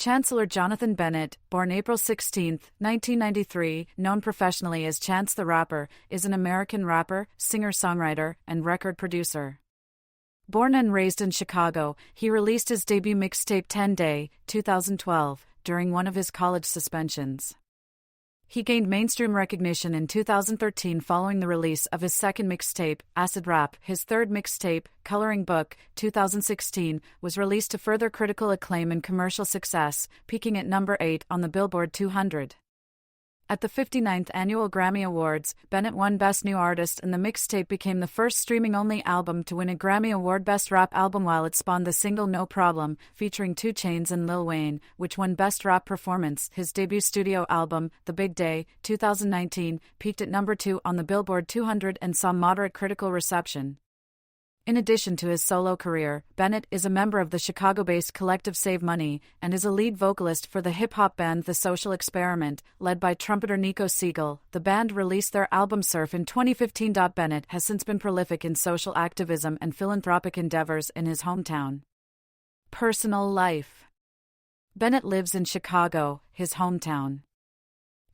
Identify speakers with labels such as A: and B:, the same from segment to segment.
A: Chancelor Johnathan Bennett, born April 16, 1993, known professionally as Chance the Rapper, is an American rapper, singer-songwriter, and record producer. Born and raised in Chicago, he released his debut mixtape 10 Day, 2012, during one of his college suspensions. He gained mainstream recognition in 2013 following the release of his second mixtape, Acid Rap. His third mixtape, Coloring Book, 2016, was released to further critical acclaim and commercial success, peaking at number 8 on the Billboard 200. At the 59th Annual Grammy Awards, Bennett won Best New Artist, and the mixtape became the first streaming-only album to win a Grammy Award Best Rap Album, while it spawned the single No Problem, featuring 2 Chainz and Lil Wayne, which won Best Rap Performance. His debut studio album, The Big Day, 2019, peaked at number 2 on the Billboard 200 and saw moderate critical reception. In addition to his solo career, Bennett is a member of the Chicago-based collective Save Money, and is a lead vocalist for the hip-hop band The Social Experiment, led by trumpeter Nico Siegel. The band released their album Surf in 2015. Bennett has since been prolific in social activism and philanthropic endeavors in his hometown. Personal life. Bennett lives in Chicago, his hometown.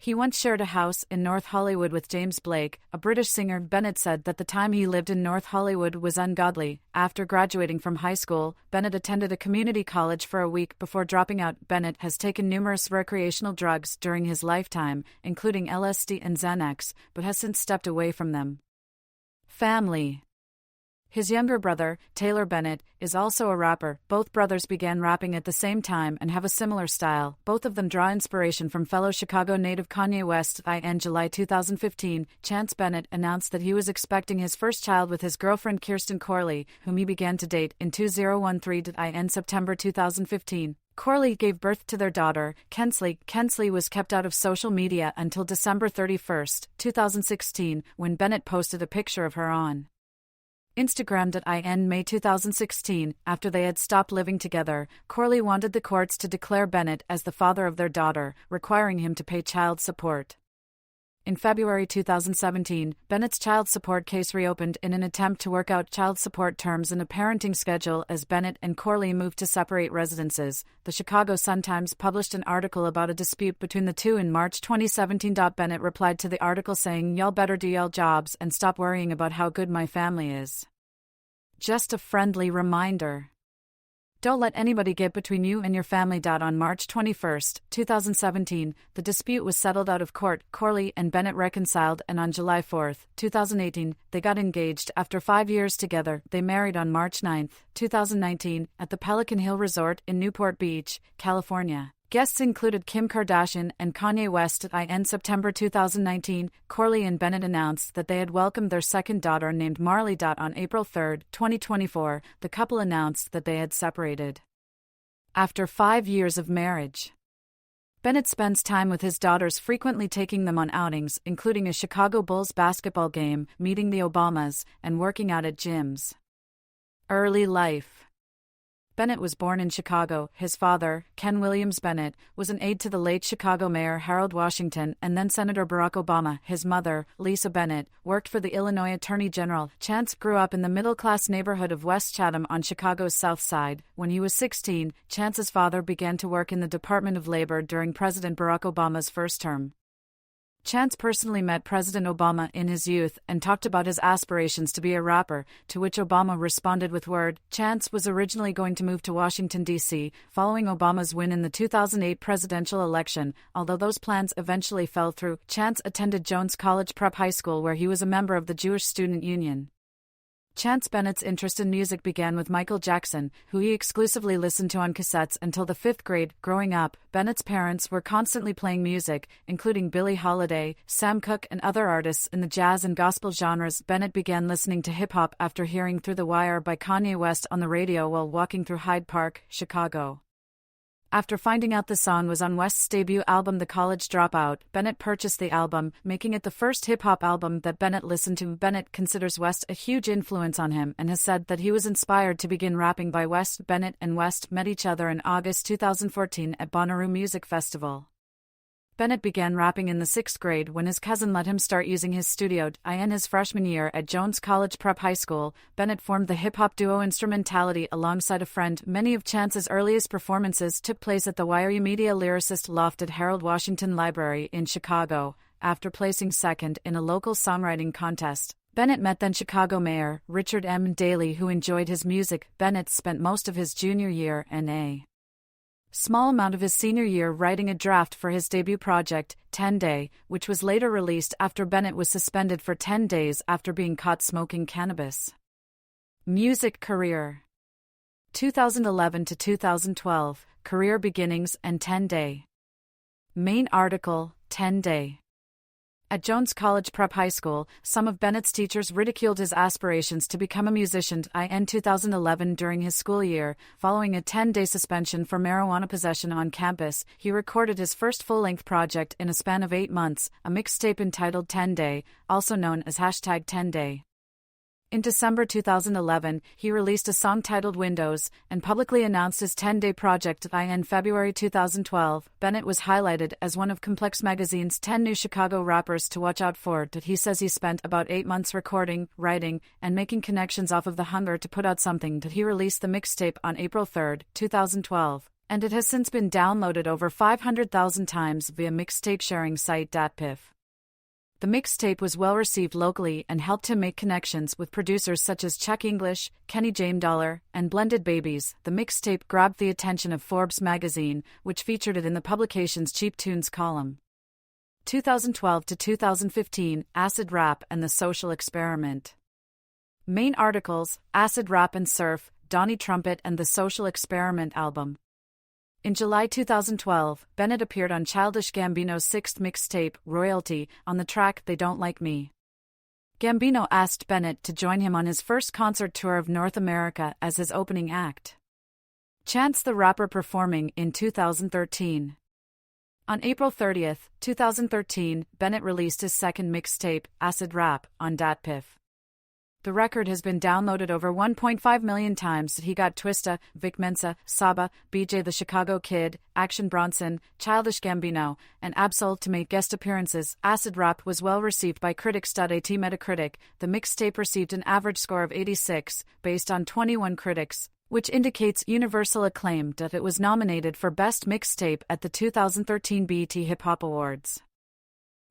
A: He once shared a house in North Hollywood with James Blake, a British singer. Bennett said that the time he lived in North Hollywood was ungodly. After graduating from high school, Bennett attended a community college for a week before dropping out. Bennett has taken numerous recreational drugs during his lifetime, including LSD and Xanax, but has since stepped away from them. Family. His younger brother, Taylor Bennett, is also a rapper. Both brothers began rapping at the same time and have a similar style. Both of them draw inspiration from fellow Chicago native Kanye West. In July 2015, Chance Bennett announced that he was expecting his first child with his girlfriend Kirsten Corley, whom he began to date in 2013. In September 2015, Corley gave birth to their daughter, Kensley. Kensley was kept out of social media until December 31, 2016, when Bennett posted a picture of her on Instagram. In May 2016, after they had stopped living together, Corley wanted the courts to declare Bennett as the father of their daughter, requiring him to pay child support. In February 2017, Bennett's child support case reopened in an attempt to work out child support terms and a parenting schedule as Bennett and Corley moved to separate residences. The Chicago Sun-Times published an article about a dispute between the two in March 2017. Bennett replied to the article saying, "Y'all better do y'all jobs and stop worrying about how good my family is. Just a friendly reminder. Don't let anybody get between you and your family." On March 21, 2017, the dispute was settled out of court. Corley and Bennett reconciled, and on July 4, 2018, they got engaged. After 5 years together, they married on March 9, 2019, at the Pelican Hill Resort in Newport Beach, California. Guests included Kim Kardashian and Kanye West. In September 2019, Corley and Bennett announced that they had welcomed their second daughter named Marley. On April 3, 2024, the couple announced that they had separated. After 5 years of marriage, Bennett spends time with his daughters, frequently taking them on outings, including a Chicago Bulls basketball game, meeting the Obamas, and working out at gyms. Early life. Bennett was born in Chicago. His father, Ken Williams Bennett, was an aide to the late Chicago Mayor Harold Washington and then Senator Barack Obama. His mother, Lisa Bennett, worked for the Illinois Attorney General. Chance grew up in the middle-class neighborhood of West Chatham on Chicago's South Side. When he was 16, Chance's father began to work in the Department of Labor during President Barack Obama's first term. Chance personally met President Obama in his youth and talked about his aspirations to be a rapper, to which Obama responded with word. Chance was originally going to move to Washington, D.C., following Obama's win in the 2008 presidential election. Although those plans eventually fell through, Chance attended Jones College Prep High School, where he was a member of the Jewish Student Union. Chance Bennett's interest in music began with Michael Jackson, who he exclusively listened to on cassettes until the 5th grade. Growing up, Bennett's parents were constantly playing music, including Billie Holiday, Sam Cooke, and other artists in the jazz and gospel genres. Bennett began listening to hip-hop after hearing Through the Wire by Kanye West on the radio while walking through Hyde Park, Chicago. After finding out the song was on West's debut album The College Dropout, Bennett purchased the album, making it the first hip-hop album that Bennett listened to. Bennett considers West a huge influence on him and has said that he was inspired to begin rapping by West. Bennett and West met each other in August 2014 at Bonnaroo Music Festival. Bennett began rapping in the 6th grade when his cousin let him start using his studio. In his freshman year at Jones College Prep High School, Bennett formed the hip-hop duo Instrumentality alongside a friend. Many of Chance's earliest performances took place at the YRU Media Lyricist Loft at Harold Washington Library in Chicago. After placing second in a local songwriting contest, Bennett met then Chicago Mayor Richard M. Daley, who enjoyed his music. Bennett spent most of his junior year and a small amount of his senior year writing a draft for his debut project, 10 Day, which was later released after Bennett was suspended for 10 days after being caught smoking cannabis. Music career 2011 to 2012, career beginnings and 10 Day. Main article, 10 Day. At Jones College Prep High School, some of Bennett's teachers ridiculed his aspirations to become a musician. In 2011, during his school year, following a 10-day suspension for marijuana possession on campus, he recorded his first full-length project in a span of 8 months, a mixtape entitled 10 Day, also known as #10Day. In December 2011, he released a song titled Windows, and publicly announced his 10-day project. In February 2012, Bennett was highlighted as one of Complex Magazine's 10 new Chicago rappers to watch out for. He says he spent about 8 months recording, writing, and making connections off of the hunger to put out something. He released the mixtape on April 3, 2012, and it has since been downloaded over 500,000 times via mixtape sharing site .piff. The mixtape was well received locally and helped him make connections with producers such as Chuck English, Kenny Dollar, and Blended Babies. The mixtape grabbed the attention of Forbes magazine, which featured it in the publication's Cheap Tunes column. 2012 to 2015, Acid Rap and the Social Experiment. Main articles: Acid Rap and Surf, Donnie Trumpet and the Social Experiment album. In July 2012, Bennett appeared on Childish Gambino's 6th mixtape, Royalty, on the track They Don't Like Me. Gambino asked Bennett to join him on his first concert tour of North America as his opening act. Chance the Rapper performing in 2013. On April 30, 2013, Bennett released his second mixtape, Acid Rap, on .piff. The record has been downloaded over 1.5 million times. He got Twista, Vic Mensa, Saba, BJ the Chicago Kid, Action Bronson, Childish Gambino, and Absol to make guest appearances. Acid Rap was well received by critics. At Metacritic, the mixtape received an average score of 86, based on 21 critics, which indicates universal acclaim. It was nominated for Best Mixtape at the 2013 BET Hip Hop Awards.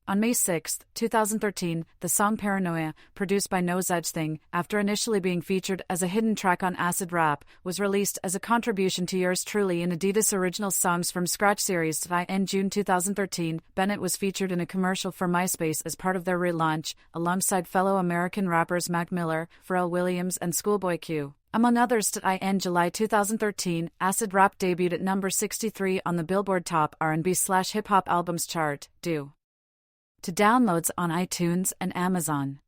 A: On May 6, 2013, the song Paranoia, produced by No Such Thing, after initially being featured as a hidden track on Acid Rap, was released as a contribution to Yours Truly in Adidas Original Songs from Scratch series. In June 2013, Bennett was featured in a commercial for MySpace as part of their relaunch, alongside fellow American rappers Mac Miller, Pharrell Williams and Schoolboy Q. Among others. In July 2013, Acid Rap debuted at number 63 on the Billboard Top R&B/Hip Hop Albums chart, due to downloads on iTunes and Amazon.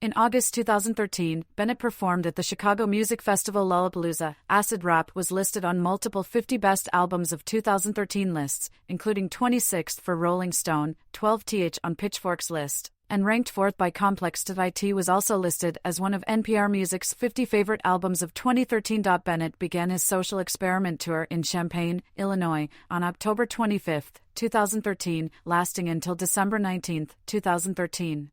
A: In August 2013, Bennett performed at the Chicago Music Festival Lollapalooza. Acid Rap was listed on multiple 50 Best Albums of 2013 lists, including 26th for Rolling Stone, 12th on Pitchfork's list, and ranked 4th by Complex. It was also listed as one of NPR Music's 50 favorite albums of 2013. Bennett began his Social Experiment tour in Champaign, Illinois, on October 25, 2013, lasting until December 19, 2013.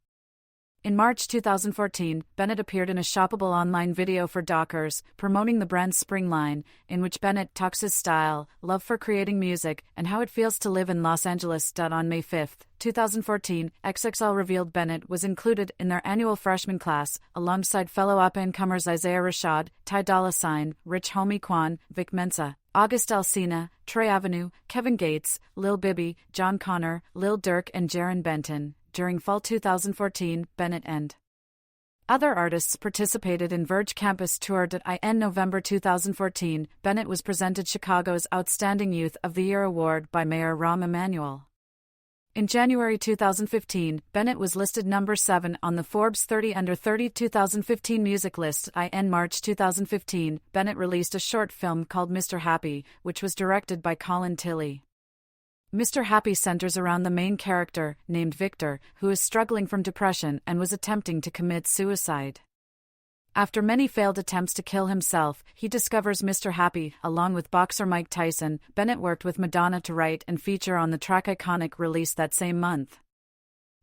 A: In March 2014, Bennett appeared in a shoppable online video for Dockers, promoting the brand's spring line, in which Bennett talks his style, love for creating music, and how it feels to live in Los Angeles. On May 5, 2014, XXL revealed Bennett was included in their annual freshman class, alongside fellow up-and-comers Isaiah Rashad, Ty Dolla $ign, Rich Homie Quan, Vic Mensa, August Alsina, Trey Avenue, Kevin Gates, Lil Bibby, John Connor, Lil Durk and Jaron Benton. During fall 2014, Bennett and other artists participated in Verge Campus Tour. In November 2014, Bennett was presented Chicago's Outstanding Youth of the Year award by Mayor Rahm Emanuel. In January 2015, Bennett was listed number 7 on the Forbes 30 Under 30 2015 music list. In March 2015, Bennett released a short film called Mr. Happy, which was directed by Colin Tilley. Mr. Happy centers around the main character, named Victor, who is struggling from depression and was attempting to commit suicide. After many failed attempts to kill himself, he discovers Mr. Happy. Along with boxer Mike Tyson, Bennett worked with Madonna to write and feature on the track Iconic, released that same month.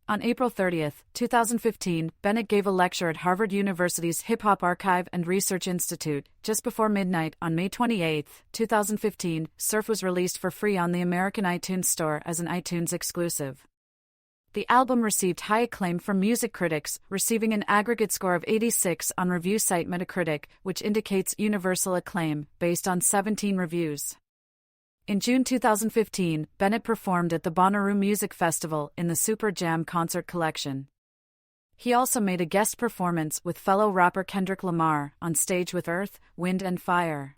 A: On April 30, 2015, Bennett gave a lecture at Harvard University's Hip Hop Archive and Research Institute. Just before midnight on May 28, 2015, Surf was released for free on the American iTunes Store as an iTunes exclusive. The album received high acclaim from music critics, receiving an aggregate score of 86 on review site Metacritic, which indicates universal acclaim, based on 17 reviews. In June 2015, Bennett performed at the Bonnaroo Music Festival in the Super Jam concert collection. He also made a guest performance with fellow rapper Kendrick Lamar on stage with Earth, Wind and Fire.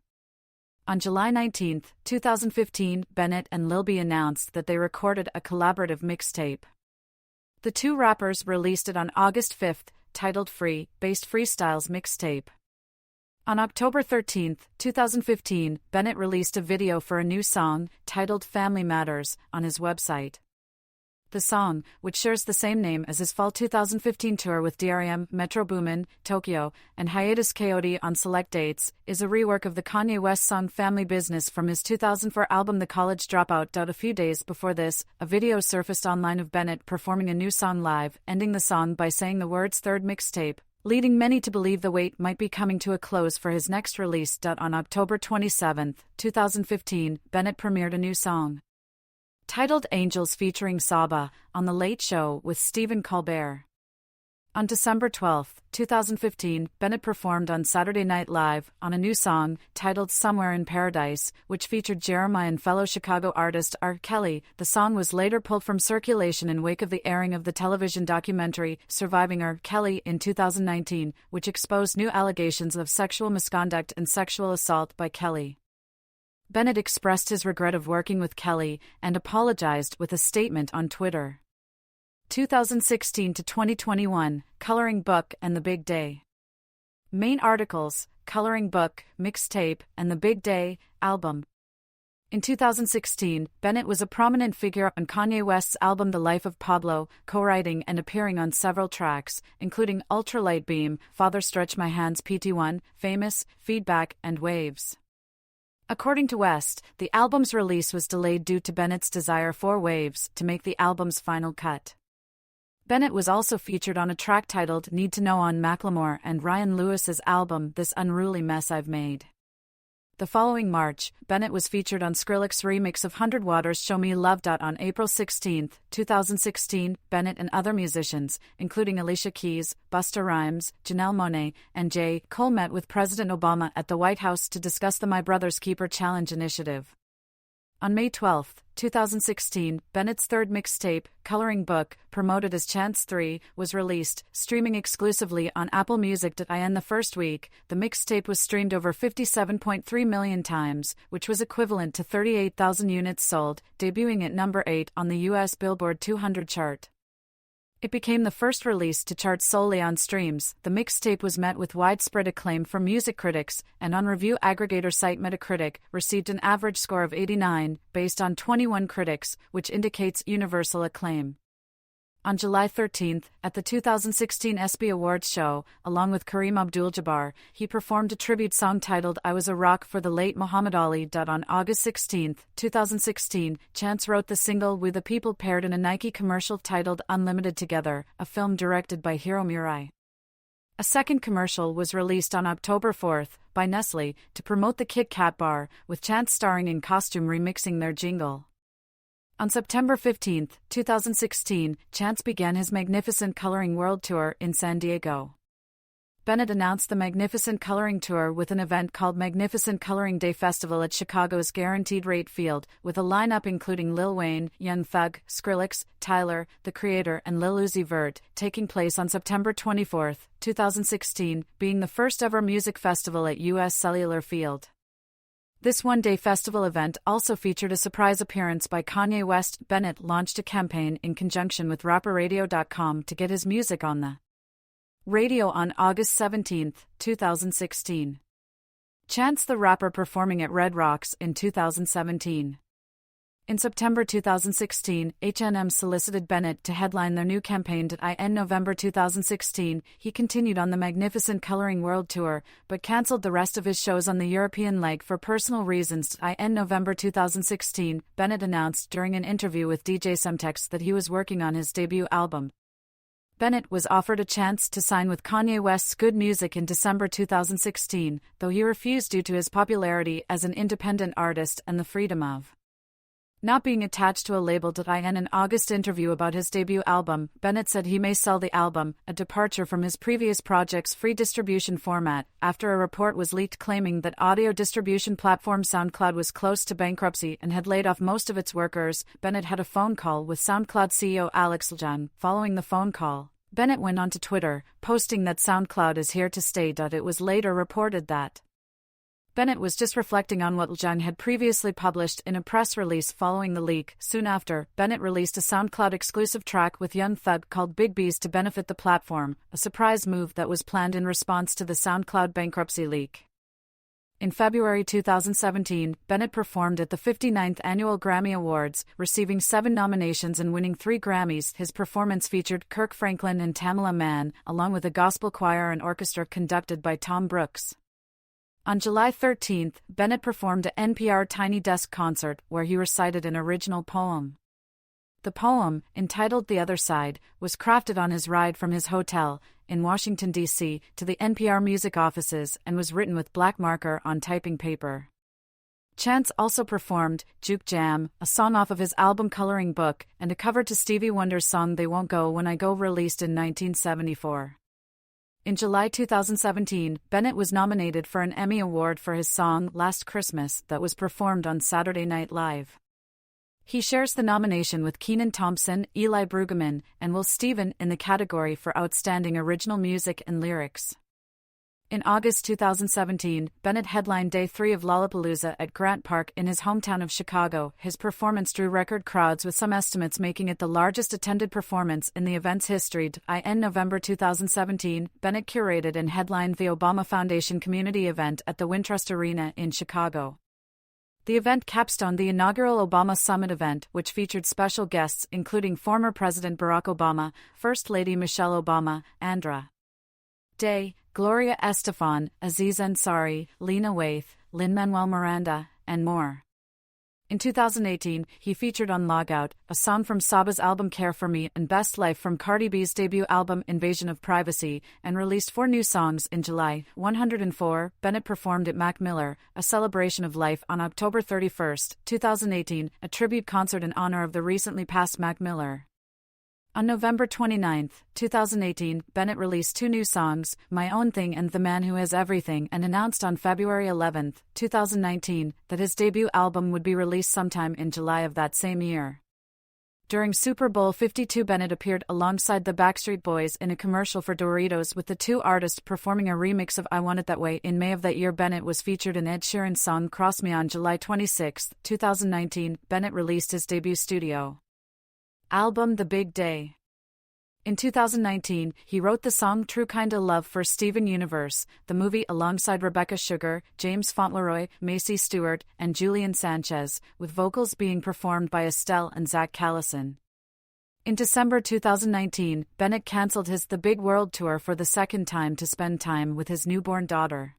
A: On July 19, 2015, Bennett and Lil B announced that they recorded a collaborative mixtape. The two rappers released it on August 5, titled Free, based Freestyles Mixtape. On October 13, 2015, Bennett released a video for a new song, titled Family Matters, on his website. The song, which shares the same name as his fall 2015 tour with DRM, Metro Boomin, Tokyo, and Hiatus Kaiyote on select dates, is a rework of the Kanye West song Family Business from his 2004 album The College Dropout. A few days before this, a video surfaced online of Bennett performing a new song live, ending the song by saying the words third mixtape, leading many to believe the wait might be coming to a close for his next release. On October 27, 2015, Bennett premiered a new song, titled Angels featuring Saba, on The Late Show with Stephen Colbert. On December 12, 2015, Bennett performed on Saturday Night Live on a new song, titled Somewhere in Paradise, which featured Jeremiah and fellow Chicago artist R. Kelly. The song was later pulled from circulation in wake of the airing of the television documentary Surviving R. Kelly in 2019, which exposed new allegations of sexual misconduct and sexual assault by Kelly. Bennett expressed his regret of working with Kelly and apologized with a statement on Twitter. 2016 to 2021, Coloring Book and The Big Day. Main articles: Coloring Book, Mixtape, and The Big Day, Album. In 2016, Bennett was a prominent figure on Kanye West's album The Life of Pablo, co-writing and appearing on several tracks, including Ultralight Beam, Father Stretch My Hands PT1, Famous, Feedback, and Waves. According to West, the album's release was delayed due to Bennett's desire for Waves to make the album's final cut. Bennett was also featured on a track titled Need to Know on Macklemore and Ryan Lewis's album This Unruly Mess I've Made. The following March, Bennett was featured on Skrillex's remix of 100 Waters' Show Me Love. On April 16, 2016, Bennett and other musicians, including Alicia Keys, Busta Rhymes, Janelle Monáe, and J. Cole met with President Obama at the White House to discuss the My Brother's Keeper Challenge initiative. On May 12, 2016, Bennett's third mixtape, Coloring Book, promoted as Chance 3, was released, streaming exclusively on Apple Music. In the first week, the mixtape was streamed over 57.3 million times, which was equivalent to 38,000 units sold, debuting at number 8 on the U.S. Billboard 200 chart. It became the first release to chart solely on streams. The mixtape was met with widespread acclaim from music critics, and on review aggregator site Metacritic, received an average score of 89, based on 21 critics, which indicates universal acclaim. On July 13, at the 2016 ESPY Awards show, along with Kareem Abdul-Jabbar, he performed a tribute song titled I Was a Rock for the late Muhammad Ali. On August 16, 2016, Chance wrote the single We the People paired in a Nike commercial titled Unlimited Together, a film directed by Hiro Murai. A second commercial was released on October 4 by Nestle to promote the Kit Kat bar, with Chance starring in costume remixing their jingle. On September 15, 2016, Chance began his Magnificent Coloring World Tour in San Diego. Bennett announced the Magnificent Coloring Tour with an event called Magnificent Coloring Day Festival at Chicago's Guaranteed Rate Field, with a lineup including Lil Wayne, Young Thug, Skrillex, Tyler, The Creator, and Lil Uzi Vert, taking place on September 24, 2016, being the first ever music festival at U.S. Cellular Field. This one-day festival event also featured a surprise appearance by Kanye West. Bennett launched a campaign in conjunction with RapperRadio.com to get his music on the radio on August 17, 2016. Chance the Rapper performing at Red Rocks in 2017. In September 2016, H&M solicited Bennett to headline their new campaign. In November 2016, he continued on the Magnificent Coloring World Tour, but cancelled the rest of his shows on the European leg for personal reasons. In November 2016, Bennett announced during an interview with DJ Semtex that he was working on his debut album. Bennett was offered a chance to sign with Kanye West's Good Music in December 2016, though he refused due to his popularity as an independent artist and the freedom of not being attached to a label. In an August interview about his debut album, Bennett said he may sell the album, a departure from his previous project's free distribution format, after a report was leaked claiming that audio distribution platform SoundCloud was close to bankruptcy and had laid off most of its workers. Bennett had a phone call with SoundCloud CEO Alex Ljan. Following the phone call, Bennett went onto Twitter, posting that SoundCloud is here to stay. It was later reported that Bennett was just reflecting on what Ljan had previously published in a press release following the leak. Soon after, Bennett released a SoundCloud exclusive track with Young Thug called Big B's to benefit the platform, a surprise move that was planned in response to the SoundCloud bankruptcy leak. In February 2017, Bennett performed at the 59th Annual Grammy Awards, receiving 7 nominations and winning 3 Grammys. His performance featured Kirk Franklin and Tamela Mann, along with a gospel choir and orchestra conducted by Tom Brooks. On July 13, Bennett performed an NPR Tiny Desk concert where he recited an original poem. The poem, entitled The Other Side, was crafted on his ride from his hotel in Washington, D.C., to the NPR music offices and was written with black marker on typing paper. Chance also performed Juke Jam, a song off of his album Coloring Book, and a cover to Stevie Wonder's song They Won't Go When I Go, released in 1974. In July 2017, Bennett was nominated for an Emmy Award for his song Last Christmas that was performed on Saturday Night Live. He shares the nomination with Kenan Thompson, Eli Brueggemann, and Will Steven in the category for Outstanding Original Music and Lyrics. In August 2017, Bennett headlined Day 3 of Lollapalooza at Grant Park in his hometown of Chicago. His performance drew record crowds, with some estimates making it the largest attended performance in the event's history. In November 2017, Bennett curated and headlined the Obama Foundation community event at the Wintrust Arena in Chicago. The event capstoned the inaugural Obama Summit event, which featured special guests including former President Barack Obama, First Lady Michelle Obama, Andra Day, Gloria Estefan, Aziz Ansari, Lena Waithe, Lin-Manuel Miranda, and more. In 2018, he featured on Logout, a song from Saba's album Care For Me, and Best Life from Cardi B's debut album Invasion of Privacy, and released 4 new songs in July. 104, Bennett performed at Mac Miller, A Celebration of Life on October 31, 2018, a tribute concert in honor of the recently passed Mac Miller. On November 29, 2018, Bennett released 2 new songs, My Own Thing and The Man Who Has Everything, and announced on February 11, 2019, that his debut album would be released sometime in July of that same year. During Super Bowl 52, Bennett appeared alongside the Backstreet Boys in a commercial for Doritos, with the 2 artists performing a remix of I Want It That Way. In May of that year, Bennett was featured in Ed Sheeran's song Cross Me. On July 26, 2019, Bennett released his debut studio album The Big Day. In 2019, he wrote the song True Kinda Love for Steven Universe, the movie, alongside Rebecca Sugar, James Fauntleroy, Macy Stewart, and Julian Sanchez, with vocals being performed by Estelle and Zach Callison. In December 2019, Bennett cancelled his The Big World Tour for the second time to spend time with his newborn daughter.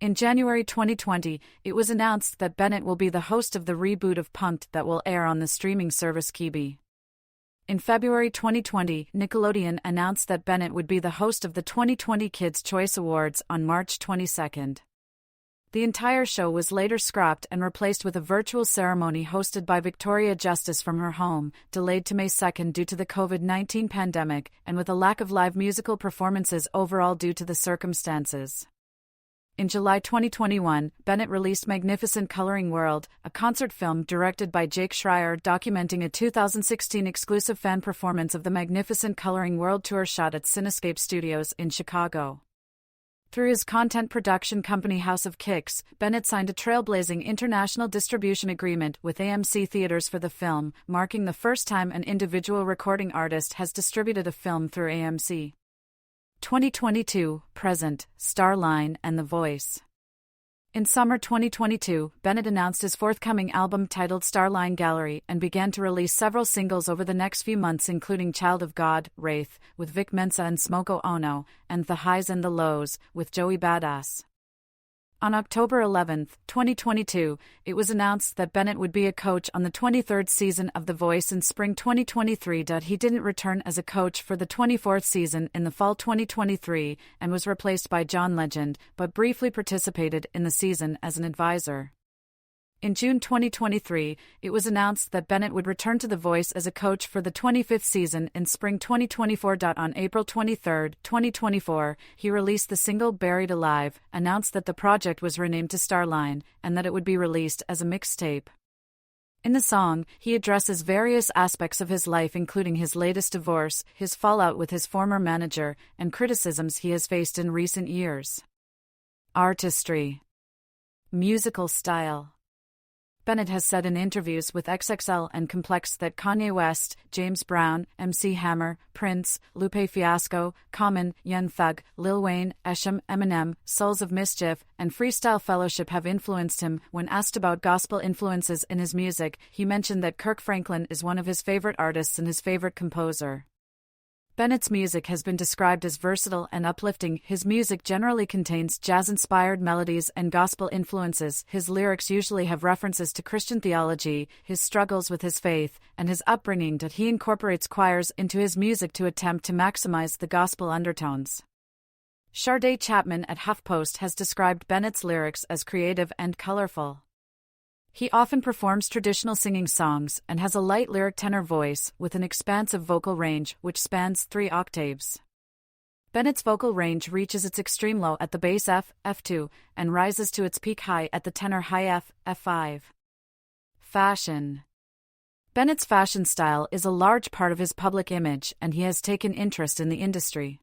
A: In January 2020, it was announced that Bennett will be the host of the reboot of Punk'd that will air on the streaming service Quibi. In February 2020, Nickelodeon announced that Bennett would be the host of the 2020 Kids' Choice Awards on March 22. The entire show was later scrapped and replaced with a virtual ceremony hosted by Victoria Justice from her home, delayed to May 2 due to the COVID-19 pandemic, and with a lack of live musical performances overall due to the circumstances. In July 2021, Bennett released Magnificent Coloring World, a concert film directed by Jake Schreier documenting a 2016 exclusive fan performance of the Magnificent Coloring World tour shot at Cinescape Studios in Chicago. Through his content production company House of Kicks, Bennett signed a trailblazing international distribution agreement with AMC Theaters for the film, marking the first time an individual recording artist has distributed a film through AMC. 2022, Present, Starline, and The Voice. In summer 2022, Bennett announced his forthcoming album titled Starline Gallery and began to release several singles over the next few months, including Child of God, Wraith, with Vic Mensa and Smoko Ono, and The Highs and the Lows, with Joey Badass. On October 11, 2022, it was announced that Bennett would be a coach on the 23rd season of The Voice in spring 2023. He didn't return as a coach for the 24th season in the fall 2023 and was replaced by John Legend, but briefly participated in the season as an advisor. In June 2023, it was announced that Bennett would return to The Voice as a coach for the 25th season in spring 2024. On April 23, 2024, he released the single Buried Alive, announced that the project was renamed to Starline, and that it would be released as a mixtape. In the song, he addresses various aspects of his life, including his latest divorce, his fallout with his former manager, and criticisms he has faced in recent years. Artistry. Musical style. Bennett has said in interviews with XXL and Complex that Kanye West, James Brown, MC Hammer, Prince, Lupe Fiasco, Common, Young Thug, Lil Wayne, Esham, Eminem, Souls of Mischief, and Freestyle Fellowship have influenced him. When asked about gospel influences in his music, he mentioned that Kirk Franklin is one of his favorite artists and his favorite composer. Bennett's music has been described as versatile and uplifting. His music generally contains jazz-inspired melodies and gospel influences. His lyrics usually have references to Christian theology, his struggles with his faith, and his upbringing. He incorporates choirs into his music to attempt to maximize the gospel undertones. Sharday Chapman at HuffPost has described Bennett's lyrics as creative and colorful. He often performs traditional singing songs and has a light lyric tenor voice with an expansive vocal range which spans 3 octaves. Bennett's vocal range reaches its extreme low at the bass F, F2, and rises to its peak high at the tenor high F, F5. Fashion. Bennett's fashion style is a large part of his public image, and he has taken interest in the industry.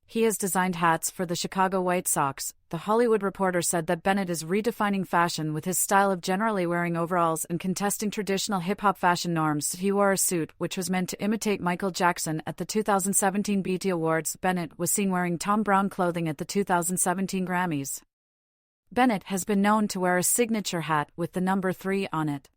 A: He has designed hats for the Chicago White Sox. The Hollywood Reporter said that Bennett is redefining fashion with his style of generally wearing overalls and contesting traditional hip-hop fashion norms. He wore a suit which was meant to imitate Michael Jackson at the 2017 BET Awards. Bennett was seen wearing Tom Brown clothing at the 2017 Grammys. Bennett has been known to wear a signature hat with the number 3 on it.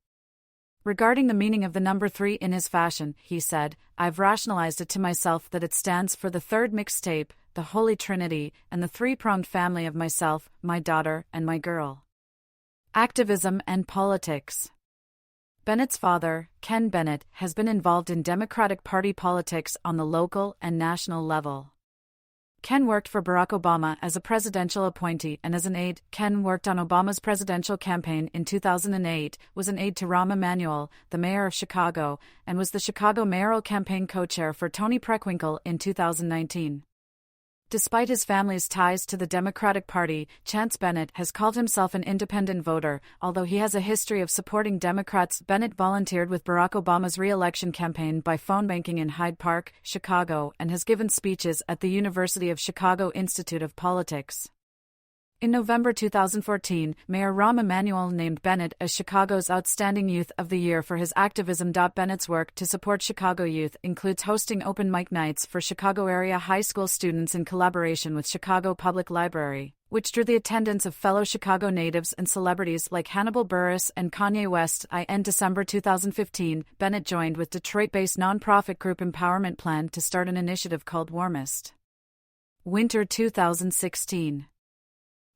A: Regarding the meaning of the number 3 in his fashion, he said, "I've rationalized it to myself that it stands for the third mixtape, the Holy Trinity, and the 3-pronged family of myself, my daughter, and my girl." Activism and politics. Bennett's father, Ken Bennett, has been involved in Democratic Party politics on the local and national level. Ken worked for Barack Obama as a presidential appointee and as an aide. Ken worked on Obama's presidential campaign in 2008, was an aide to Rahm Emanuel, the mayor of Chicago, and was the Chicago mayoral campaign co-chair for Tony Preckwinkle in 2019. Despite his family's ties to the Democratic Party, Chance Bennett has called himself an independent voter. Although he has a history of supporting Democrats, Bennett volunteered with Barack Obama's re-election campaign by phone banking in Hyde Park, Chicago, and has given speeches at the University of Chicago Institute of Politics. In November 2014, Mayor Rahm Emanuel named Bennett as Chicago's Outstanding Youth of the Year for his activism. Bennett's work to support Chicago youth includes hosting open mic nights for Chicago area high school students in collaboration with Chicago Public Library, which drew the attendance of fellow Chicago natives and celebrities like Hannibal Buress and Kanye West. In December 2015, Bennett joined with Detroit-based nonprofit group Empowerment Plan to start an initiative called Warmest. Winter 2016.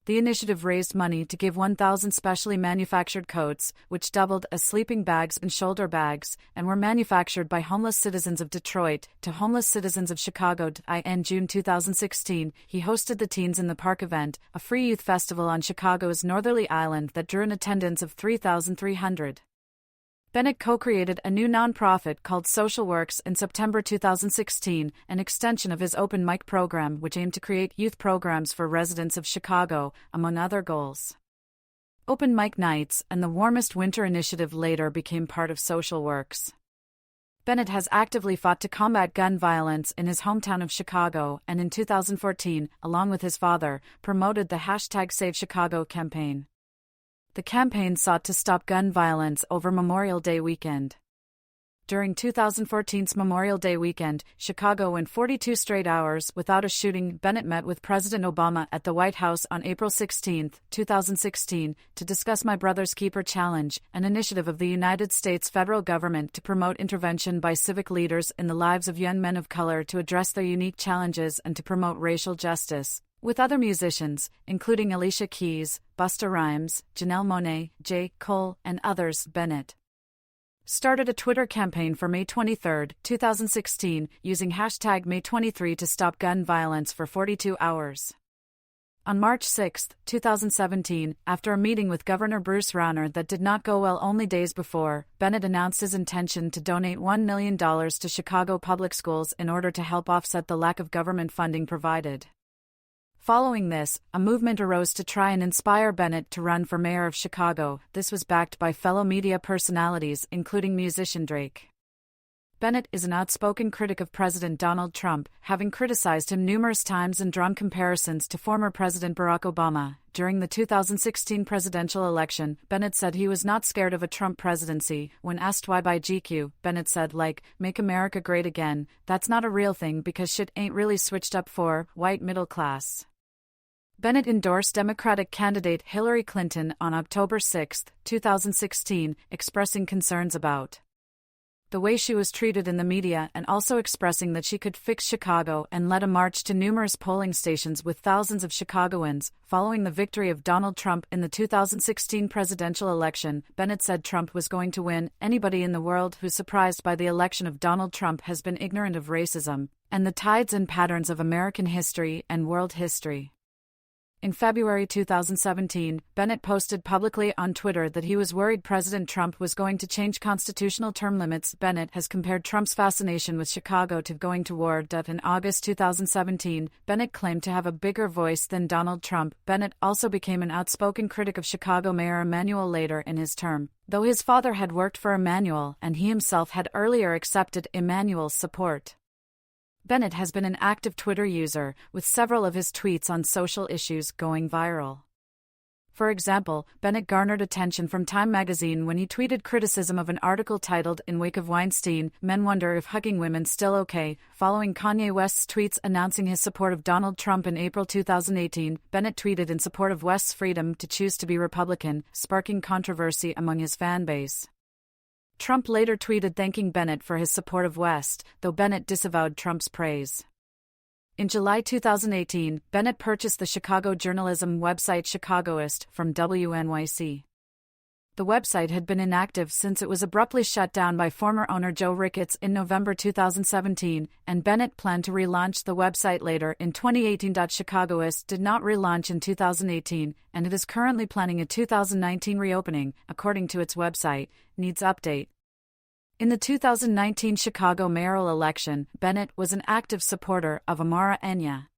A: The initiative raised money to give 1,000 specially manufactured coats, which doubled as sleeping bags and shoulder bags, and were manufactured by homeless citizens of Detroit, to homeless citizens of Chicago. In June 2016, he hosted the Teens in the Park event, a free youth festival on Chicago's northerly island that drew an attendance of 3,300. Bennett co-created a new nonprofit called Social Works in September 2016, an extension of his open mic program which aimed to create youth programs for residents of Chicago, among other goals. Open mic nights and the Warmest Winter Initiative later became part of Social Works. Bennett has actively fought to combat gun violence in his hometown of Chicago and in 2014, along with his father, promoted the #SaveChicago campaign. The campaign sought to stop gun violence over Memorial Day weekend. During 2014's Memorial Day weekend, Chicago went 42 straight hours without a shooting. Bennett met with President Obama at the White House on April 16, 2016, to discuss My Brother's Keeper Challenge, an initiative of the United States federal government to promote intervention by civic leaders in the lives of young men of color to address their unique challenges and to promote racial justice. With other musicians, including Alicia Keys, Busta Rhymes, Janelle Monáe, J. Cole, and others, Bennett started a Twitter campaign for May 23, 2016, using hashtag May23 to stop gun violence for 42 hours. On March 6, 2017, after a meeting with Governor Bruce Rauner that did not go well only days before, Bennett announced his intention to donate $1 million to Chicago public schools in order to help offset the lack of government funding provided. Following this, a movement arose to try and inspire Bennett to run for mayor of Chicago. This was backed by fellow media personalities, including musician Drake. Bennett is an outspoken critic of President Donald Trump, having criticized him numerous times and drawn comparisons to former President Barack Obama. During the 2016 presidential election, Bennett said he was not scared of a Trump presidency. When asked why by GQ, Bennett said, "Make America great again, that's not a real thing because shit ain't really switched up for white middle class." Bennett endorsed Democratic candidate Hillary Clinton on October 6, 2016, expressing concerns about the way she was treated in the media and also expressing that she could fix Chicago, and led a march to numerous polling stations with thousands of Chicagoans. Following the victory of Donald Trump in the 2016 presidential election, Bennett said Trump was going to win. "Anybody in the world who's surprised by the election of Donald Trump has been ignorant of racism and the tides and patterns of American history and world history." In February 2017, Bennett posted publicly on Twitter that he was worried President Trump was going to change constitutional term limits. Bennett has compared Trump's fascination with Chicago to going to war. In August 2017, Bennett claimed to have a bigger voice than Donald Trump. Bennett also became an outspoken critic of Chicago Mayor Emanuel later in his term, though his father had worked for Emanuel and he himself had earlier accepted Emanuel's support. Bennett has been an active Twitter user, with several of his tweets on social issues going viral. For example, Bennett garnered attention from Time magazine when he tweeted criticism of an article titled "In Wake of Weinstein, Men Wonder If Hugging Women's Still Okay." Following Kanye West's tweets announcing his support of Donald Trump in April 2018, Bennett tweeted in support of West's freedom to choose to be Republican, sparking controversy among his fan base. Trump later tweeted thanking Bennett for his support of West, though Bennett disavowed Trump's praise. In July 2018, Bennett purchased the Chicago journalism website Chicagoist from WNYC. The website had been inactive since it was abruptly shut down by former owner Joe Ricketts in November 2017, and Bennett planned to relaunch the website later in 2018. Chicagoist did not relaunch in 2018, and it is currently planning a 2019 reopening, according to its website. Needs update. In the 2019 Chicago mayoral election, Bennett was an active supporter of Amara Enya.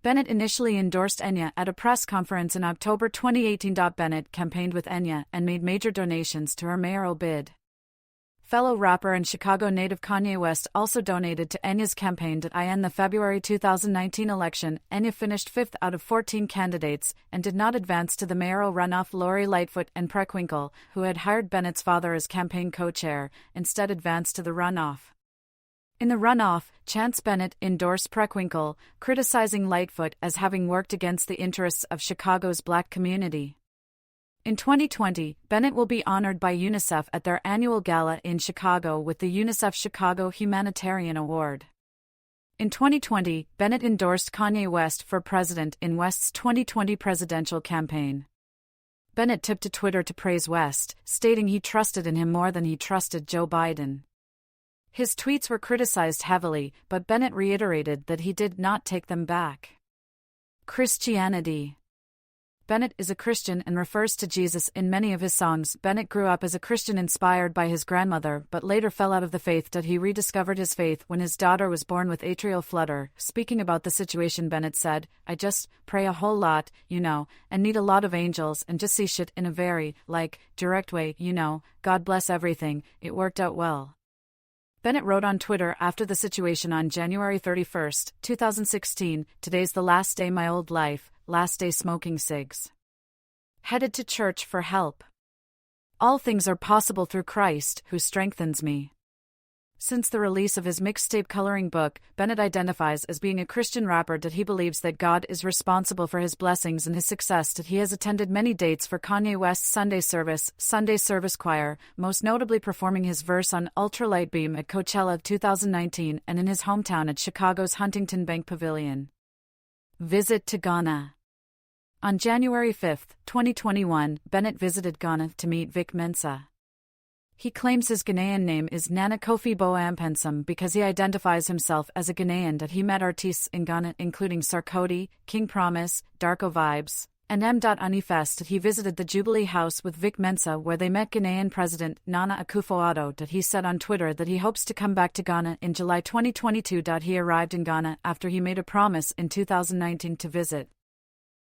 A: Bennett initially endorsed Enya at a press conference in October 2018. Bennett campaigned with Enya and made major donations to her mayoral bid. Fellow rapper and Chicago native Kanye West also donated to Enya's campaign. In the February 2019 election, Enya finished 5th out of 14 candidates and did not advance to the mayoral runoff. Lori Lightfoot and Preckwinkle, who had hired Bennett's father as campaign co-chair, instead advanced to the runoff. In the runoff, Chance Bennett endorsed Preckwinkle, criticizing Lightfoot as having worked against the interests of Chicago's black community. In 2020, Bennett will be honored by UNICEF at their annual gala in Chicago with the UNICEF Chicago Humanitarian Award. In 2020, Bennett endorsed Kanye West for president in West's 2020 presidential campaign. Bennett took to Twitter to praise West, stating he trusted in him more than he trusted Joe Biden. His tweets were criticized heavily, but Bennett reiterated that he did not take them back. Christianity. Bennett is a Christian and refers to Jesus in many of his songs. Bennett grew up as a Christian inspired by his grandmother, but later fell out of the faith. He rediscovered his faith when his daughter was born with atrial flutter. Speaking about the situation, Bennett said, "I just pray a whole lot, and need a lot of angels and just see shit in a very, direct way, God bless everything, it worked out well." Bennett wrote on Twitter after the situation on January 31, 2016, "Today's the last day my old life, last day smoking cigs. Headed to church for help. All things are possible through Christ, who strengthens me." Since the release of his mixtape coloring book, Bennett identifies as being a Christian rapper that he believes that God is responsible for his blessings and his success, that he has attended many dates for Kanye West's Sunday Service Choir, most notably performing his verse on Ultralight Beam at Coachella 2019 and in his hometown at Chicago's Huntington Bank Pavilion. Visit to Ghana. On January 5, 2021, Bennett visited Ghana to meet Vic Mensa. He claims his Ghanaian name is Nana Kofi Boampensum because he identifies himself as a Ghanaian, that he met artists in Ghana including Sarkodie, King Promise, Darko Vibes, and M. Unifest. That he visited the Jubilee House with Vic Mensa where they met Ghanaian President Nana Akufo-Addo. That he said on Twitter that he hopes to come back to Ghana in July 2022. He arrived in Ghana after he made a promise in 2019 to visit